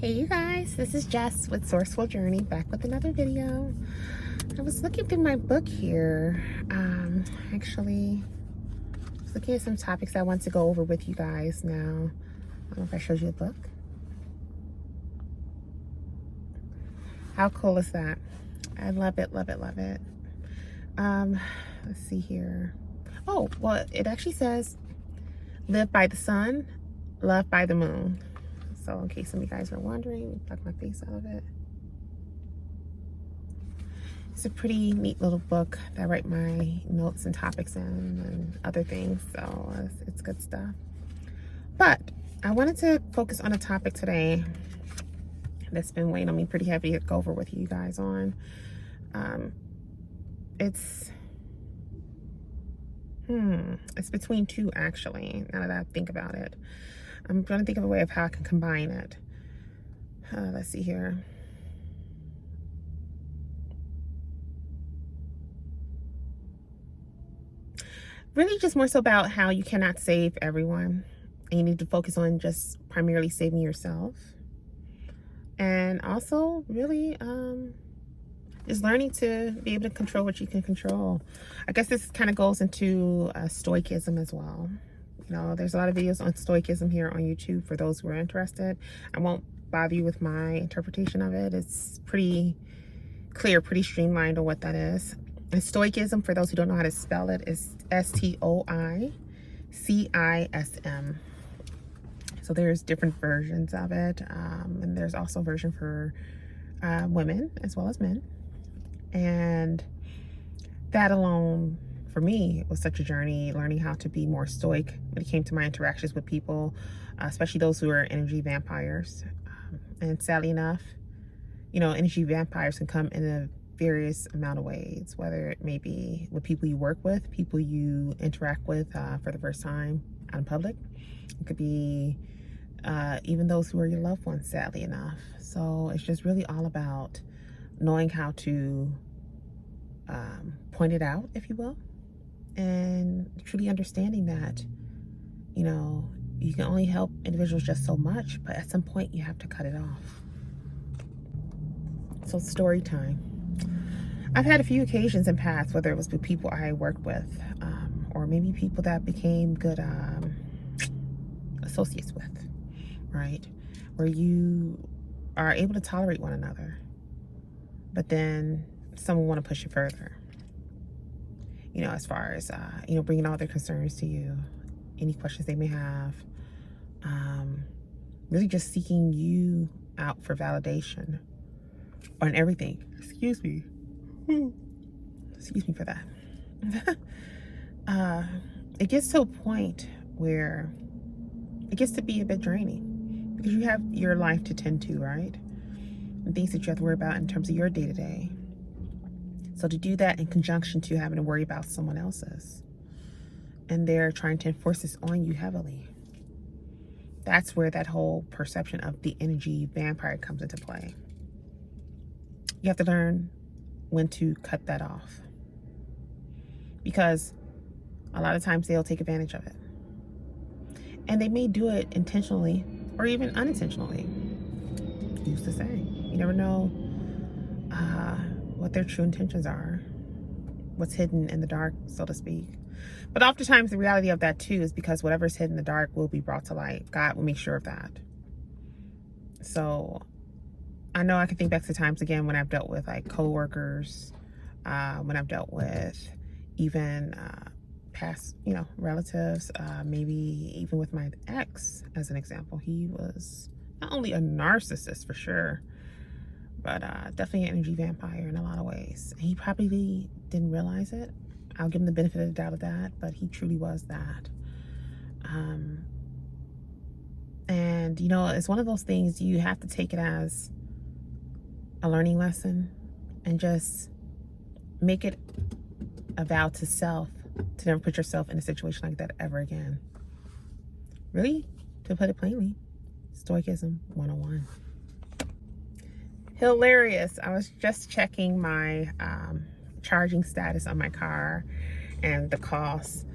Hey you guys, this is Jess with Sourceful Journey, back with another video. I was looking through my book here. Actually, I was looking at some topics I want to go over with you guys now. I don't know if I showed you the book. How cool is that? I love it, love it, love it. Let's see here. Oh, well, it actually says, live by the sun, love by the moon. So in case some of you guys are wondering, pluck my face out of it. It's a pretty neat little book that I write my notes and topics in and other things. So it's good stuff. But I wanted to focus on a topic today that's been weighing on me pretty heavy to go over with you guys on. It's between two, actually, now that I think about it. I'm trying to think of a way of how I can combine it. Let's see here. Really just more so about how you cannot save everyone. And you need to focus on just primarily saving yourself. And also really is learning to be able to control what you can control. I guess this kind of goes into stoicism as well. You know, there's a lot of videos on stoicism here on YouTube for those who are interested. I won't bother you with my interpretation of it. It's pretty clear, pretty streamlined on what that is. And stoicism, for those who don't know how to spell it, is S-T-O-I-C-I-S-M. So there's different versions of it. And there's also a version for women as well as men. And that alone, for me, it was such a journey, learning how to be more stoic when it came to my interactions with people, especially those who are energy vampires. And sadly enough, you know, energy vampires can come in a various amount of ways, whether it may be with people you work with, people you interact with for the first time out in public. It could be even those who are your loved ones, sadly enough. So it's just really all about knowing how to point it out, if you will. And truly understanding that, you know, you can only help individuals just so much, but at some point you have to cut it off. So story time. I've had a few occasions in past, whether it was with people I worked with, or maybe people that became good associates with, right? Where you are able to tolerate one another, but then someone want to push it further. You know, as far as, you know, bringing all their concerns to you, any questions they may have, really just seeking you out for validation on everything. Excuse me. Excuse me for that. It gets to a point where it gets to be a bit draining because you have your life to tend to, right? And things that you have to worry about in terms of your day-to-day. So to do that in conjunction to having to worry about someone else's, and they're trying to enforce this on you heavily, that's where that whole perception of the energy vampire comes into play. You have to learn when to cut that off, because a lot of times they'll take advantage of it, and they may do it intentionally or even unintentionally. Who's to say? You never know what their true intentions are, what's hidden in the dark, so to speak. But oftentimes the reality of that too is because whatever's hidden in the dark will be brought to light. God will make sure of that. So I know I can think back to times again when I've dealt with like co-workers, when I've dealt with even past, you know, relatives, maybe even with my ex as an example. He was not only a narcissist for sure, but definitely an energy vampire in a lot of ways. He probably didn't realize it. I'll give him the benefit of the doubt of that, but he truly was that. And, you know, it's one of those things you have to take it as a learning lesson and just make it a vow to self to never put yourself in a situation like that ever again. Really, to put it plainly, Stoicism 101. Hilarious. I was just checking my charging status on my car and the cost.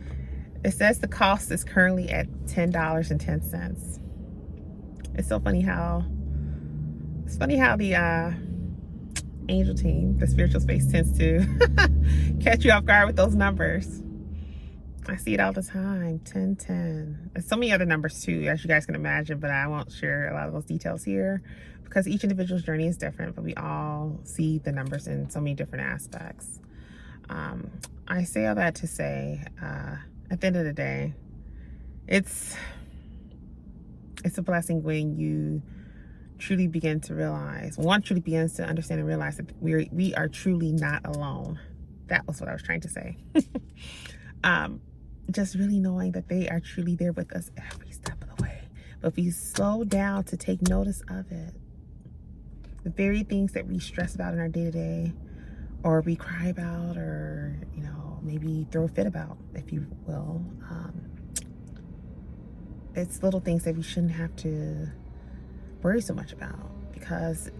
It says the cost is currently at $10.10. It's so funny how It's funny how the angel team, the spiritual space, tends to catch you off guard with those numbers. I see it all the time. 1010. There's so many other numbers too, as you guys can imagine, but I won't share a lot of those details here because each individual's journey is different, but we all see the numbers in so many different aspects. I say all that to say, at the end of the day, it's a blessing when you truly begin to realize, one truly begins to understand and realize that we are truly not alone. That was what I was trying to say. Just really knowing that they are truly there with us every step of the way. But if we slow down to take notice of it, the very things that we stress about in our day-to-day, or we cry about, or, you know, maybe throw a fit about, if you will, it's little things that we shouldn't have to worry so much about, because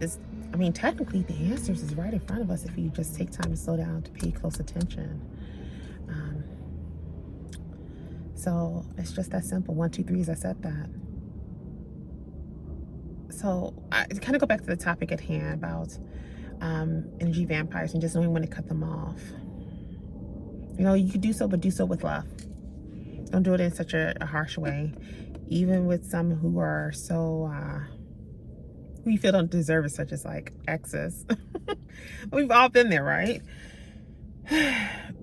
I mean, technically the answers is right in front of us if you just take time to slow down to pay close attention. So it's just that simple. 1, 2, 3, as I said that. So I kind of go back to the topic at hand about energy vampires and just knowing when to cut them off. You know, you could do so, but do so with love. Don't do it in such a harsh way. Even with some who are so, who you feel don't deserve it, such as like exes. We've all been there, right?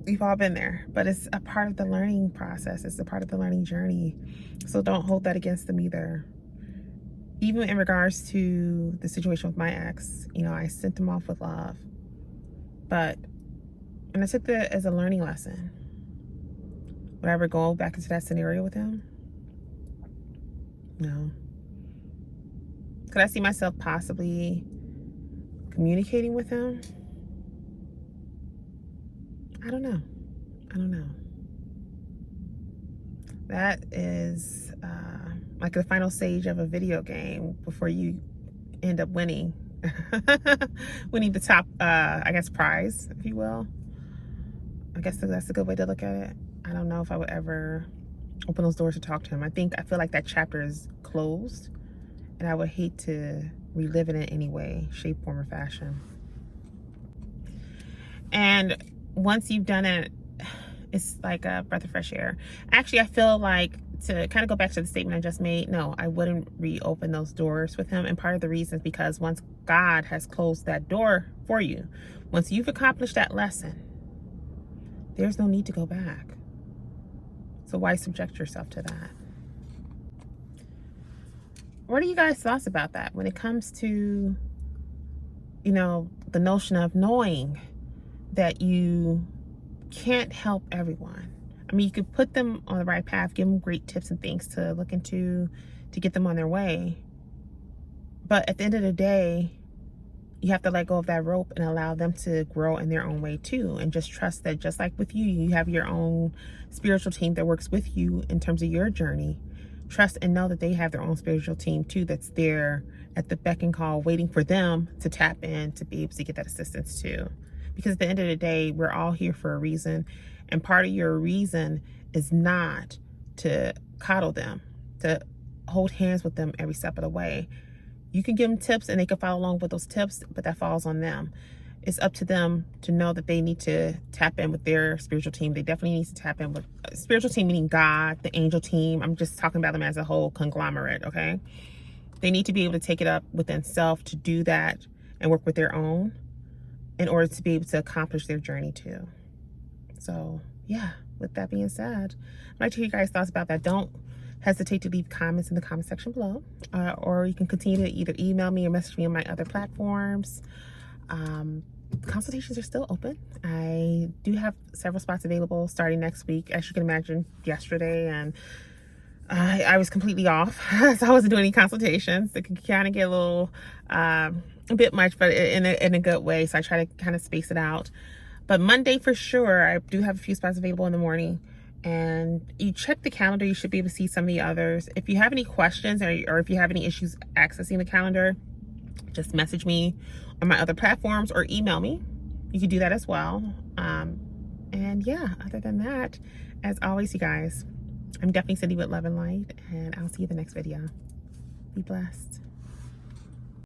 We've all been there, but it's a part of the learning process. It's a part of the learning journey. So don't hold that against them either. Even in regards to the situation with my ex, you know, I sent him off with love, and I took that as a learning lesson. Would I ever go back into that scenario with him? No. Could I see myself possibly communicating with him? I don't know. That is like the final stage of a video game before you end up winning. Winning the top, I guess, prize, if you will. I guess that's a good way to look at it. I don't know if I would ever open those doors to talk to him. I feel like that chapter is closed, and I would hate to relive it in any way, shape, form, or fashion. And once you've done it, it's like a breath of fresh air. Actually, I feel like, to kind of go back to the statement I just made, no, I wouldn't reopen those doors with him. And part of the reason is because once God has closed that door for you, once you've accomplished that lesson, there's no need to go back. So why subject yourself to that? What are you guys' thoughts about that when it comes to, you know, the notion of knowing that you can't help everyone? I mean, you could put them on the right path, give them great tips and things to look into to get them on their way. But at the end of the day, you have to let go of that rope and allow them to grow in their own way too. And just trust that just like with you, you have your own spiritual team that works with you in terms of your journey. Trust and know that they have their own spiritual team too that's there at the beck and call, waiting for them to tap in to be able to get that assistance too. Because at the end of the day, we're all here for a reason. And part of your reason is not to coddle them, to hold hands with them every step of the way. You can give them tips and they can follow along with those tips, but that falls on them. It's up to them to know that they need to tap in with their spiritual team. They definitely need to tap in with spiritual team, meaning God, the angel team. I'm just talking about them as a whole conglomerate, okay? They need to be able to take it up within self to do that and work with their own in order to be able to accomplish their journey too. So yeah, with that being said, I'd like to hear you guys' thoughts about that. Don't hesitate to leave comments in the comment section below, or you can continue to either email me or message me on my other platforms. Consultations are still open. I do have several spots available starting next week. As you can imagine, yesterday and I was completely off, so I wasn't doing any consultations. It can kind of get a little, a bit much, but in a good way. So I try to kind of space it out. But Monday for sure, I do have a few spots available in the morning. And you check the calendar, you should be able to see some of the others. If you have any questions or if you have any issues accessing the calendar, just message me on my other platforms or email me. You can do that as well. And yeah, other than that, as always, you guys, I'm definitely sending you with love and light, and I'll see you in the next video. Be blessed.